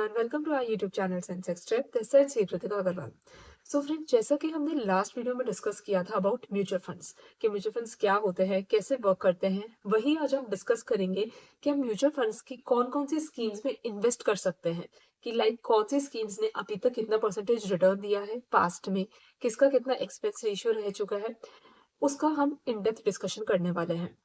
Everyone, welcome to our YouTube channel Sensex trip. This is Kritika Agarwal. So friend, जैसा कि हमने last video में discuss किया था अबाउट म्यूचुअल फंड्स कि म्यूचुअल फंड्स क्या होते हैं, कैसे वर्क करते हैं, वही आज हम डिस्कस करेंगे कि हम म्यूचुअल फंड्स की कौन कौन सी स्कीम्स में इन्वेस्ट कर सकते हैं। कि लाइक कौन सी स्कीम्स ने अभी तक कितना परसेंटेज रिटर्न दिया है पास्ट में, किसका कितना एक्सपेंस रेशियो रह चुका है, उसका हम इन डेप्थ डिस्कशन करने वाले हैं।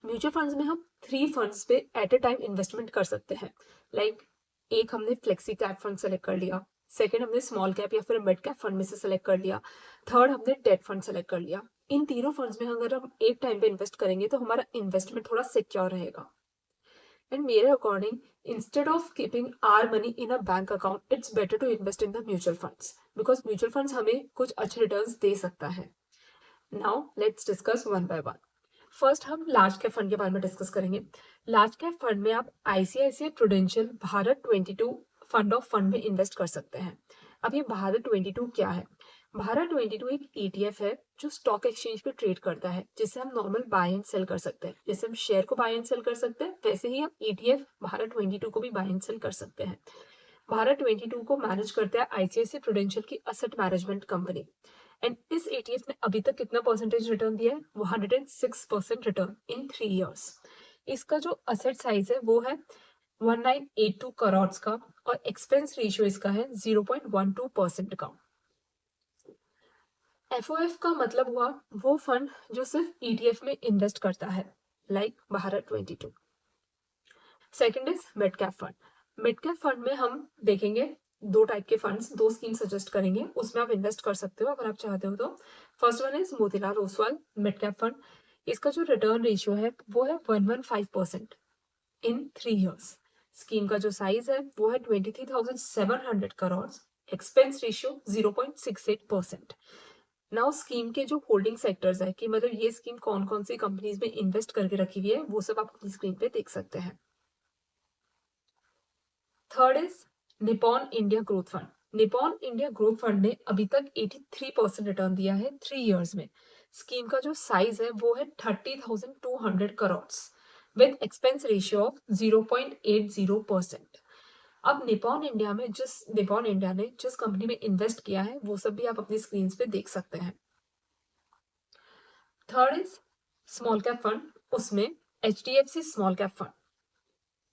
म्यूचुअल फंड्स में हम 3 फंड्स पे एट अ टाइम इन्वेस्टमेंट कर सकते हैं। लाइक एक हमने फ्लेक्सी कैप फंड सेलेक्ट कर लिया, सेकंड हमने स्मॉल कैप या फिर मिड कैप फंड में से सेलेक्ट कर लिया, थर्ड हमने डेट फंड सेलेक्ट कर लिया। इन तीनों फंड्स में अगर हम एक टाइम पे इन्वेस्ट करेंगे तो हमारा इन्वेस्टमेंट थोड़ा सिक्योर रहेगा। एंड मेरे according, instead of keeping our money in a bank account, it's better to invest in the mutual funds because mutual funds हमें कुछ अच्छे रिटर्न्स दे सकता है। Now let's discuss one by one. First हम large cap fund के बारे में डिस्कस करेंगे। लार्ज कैप फंड में आप ICICI prudential Bharat 22 fund of fund में इन्वेस्ट कर सकते हैं। अब ये भारत 22 क्या है? भारत 22 एक ईटीएफ है जो स्टॉक एक्सचेंज पे ट्रेड करता है, जिससे हम नॉर्मल बाय एंड सेल कर सकते हैं। जैसे हम शेयर को बाय एंड सेल कर सकते हैं, वैसे ही हम ईटीएफ भारत 22 को भी बाय एंड सेल कर सकते हैं। भारत 22 को मैनेज करता है आईसीआईसीआई प्रूडेंशियल की असेट मैनेजमेंट कंपनी। एंड इस एटीएफ ने अभी तक कितना परसेंटेज रिटर्न दिया है? 106% रिटर्न इन 3 इयर्स। इसका जो असेट साइज है वो है 1982 करोड़ का और एक्सपेंस रेशियो इसका है 0.12% का। एफओएफ का मतलब हुआ वो फंड जो सिर्फ ईटीएफ में इन्वेस्ट करता है, like Bharat 22। Second is mid cap fund. Mid cap fund में हम देखेंगे दो टाइप के फंड्स, दो स्कीम सजेस्ट करेंगे, उसमें आप इन्वेस्ट कर सकते हो अगर आप चाहते हो तो। First one is Motilal Oswal mid cap fund. इसका जो रिटर्न रेशियो है वो है 115% इन 3 इयर्स। स्कीम का जो साइज है वो है 23,700 crore, expense ratio 0.68%। Now scheme के जो होल्डिंग सेक्टर्स है कि मतलब ये स्कीम कौन कौन सी कंपनीज में इन्वेस्ट करके रखी हुई है, वो सब आप अपनी स्क्रीन पे देख सकते हैं। Third is Nippon India growth fund. Nippon India growth fund ने अभी तक 83% रिटर्न दिया है 3 इयर्स में। स्कीम का जो साइज है वो है 30,200 crore with expense ratio of 0.80%। अब निपॉन इंडिया ने जिस कंपनी में इन्वेस्ट किया है वो सब भी आप अपनी स्क्रीन पे देख सकते हैं। Third is small cap fund. उसमें एचडीएफसी स्मॉल कैप फंड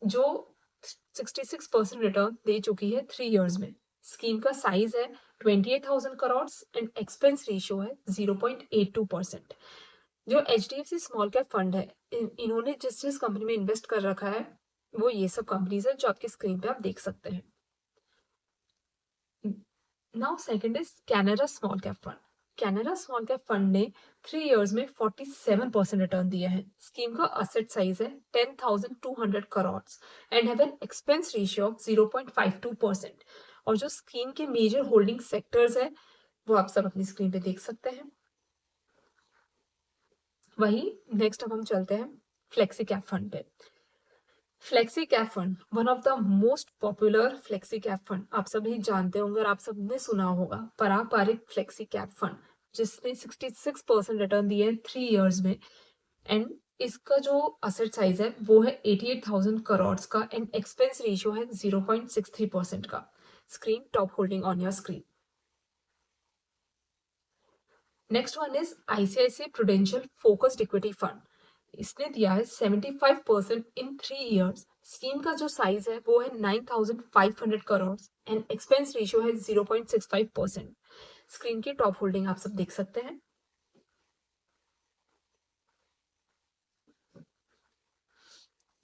जो 66% रिटर्न दे चुकी है 3 इयर्स में। स्कीम का साइज है 28,000 करोड़ एंड एक्सपेंस रेशियो है 0.82%। जो एचडीएफसी स्मॉल कैप फंड है, इन्होंने जिस जिस कंपनी में इन्वेस्ट कर रखा है वो ये सब कंपनीज है जो आपकी स्क्रीन पे आप देख सकते हैं। Now second is Canara small cap fund. Canara small cap fund ने 3 इयर्स में 47% रिटर्न दिया है। स्कीम का असेट साइज है 10,200 crore and have an expense ratio of 0.52%। और जो स्कीम के मेजर होल्डिंग सेक्टर्स है वो आप सब अपनी स्क्रीन पे देख सकते हैं। वही नेक्स्ट अब हम चलते हैं फ्लेक्सी कैप फंड पे। Flexi cap fund one of the most popular flexi cap fund, आप सभी जानते होंगे और आप सबने सुना होगा पारंपरिक फ्लेक्सी कैप फंड, जिसने 66% रिटर्न दिए 3 इयर्स में। एंड इसका जो असेट साइज है वो है 88,000 करोड़ का एंड एक्सपेंस रेशियो है 0.63% का। Screen top holding on your screen. Next one is ICICI prudential focused equity fund. इसने दिया है 75% इन 3 इयर्स। स्कीम का जो साइज है वो है 9,500 करोड़ एंड एक्सपेंस रेशियो है 0.65%। स्क्रीन की टॉप होल्डिंग आप सब देख सकते हैं।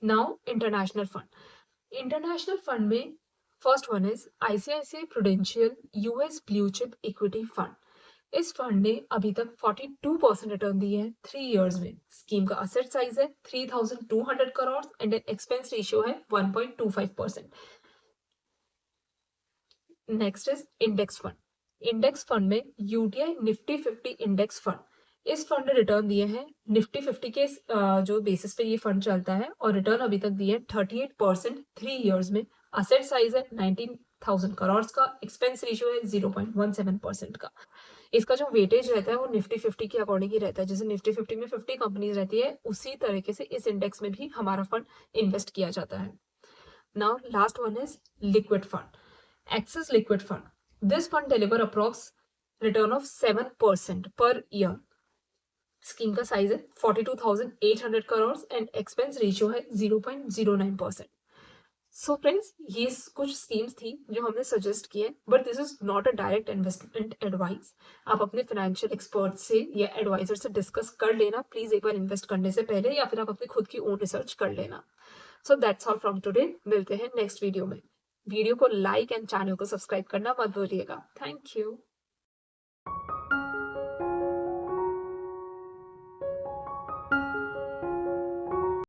Now international fund. International fund में first one is ICICI prudential US blue chip equity fund. इस फंड ने अभी तक 42% रिटर्न दिए हैं 3 इयर्स में। स्कीम का असेट साइज है 3,200 करोड़ एंड एक्सपेंस रेशियो है 1.25%। Next is index fund. Index fund में यूटीआई निफ्टी 50 इंडेक्स फंड। इस फंड ने रिटर्न दिए हैं निफ्टी 50 के जो बेसिस पे ये फंड चलता है और रिटर्न अभी तक दिए 38% 3 इयर्स में। असेट साइज है 19,000 करोड़ का, एक्सपेंस रेशियो है 0.17% का। इसका जो वेटेज रहता है वो निफ्टी 50 के अकॉर्डिंग ही रहता है। जैसे निफ्टी 50 में 50 कंपनीज रहती है, उसी तरीके से इस इंडेक्स में भी हमारा फंड इन्वेस्ट किया जाता है। Now last one is liquid fund. Axis Liquid Fund. This fund deliver approx return of 7% per year. Scheme का साइज है 42,800 करोड़ एंड एक्सपेंस रेशियो है 0.09%. सो फ्रेंड्स, ये कुछ स्कीम्स थी जो हमने सजेस्ट किए, but this is not a direct investment advice. आप अपने फाइनेंशियल एक्सपर्ट से या एडवाइजर से डिस्कस कर लेना प्लीज, एक बार इन्वेस्ट करने से पहले, या फिर आप अपनी खुद की ओन रिसर्च कर लेना. So that's all from today. मिलते हैं नेक्स्ट वीडियो में. वीडियो को लाइक एंड चैनल को सब्सक्राइब करना मत भूलिएगा. Thank you.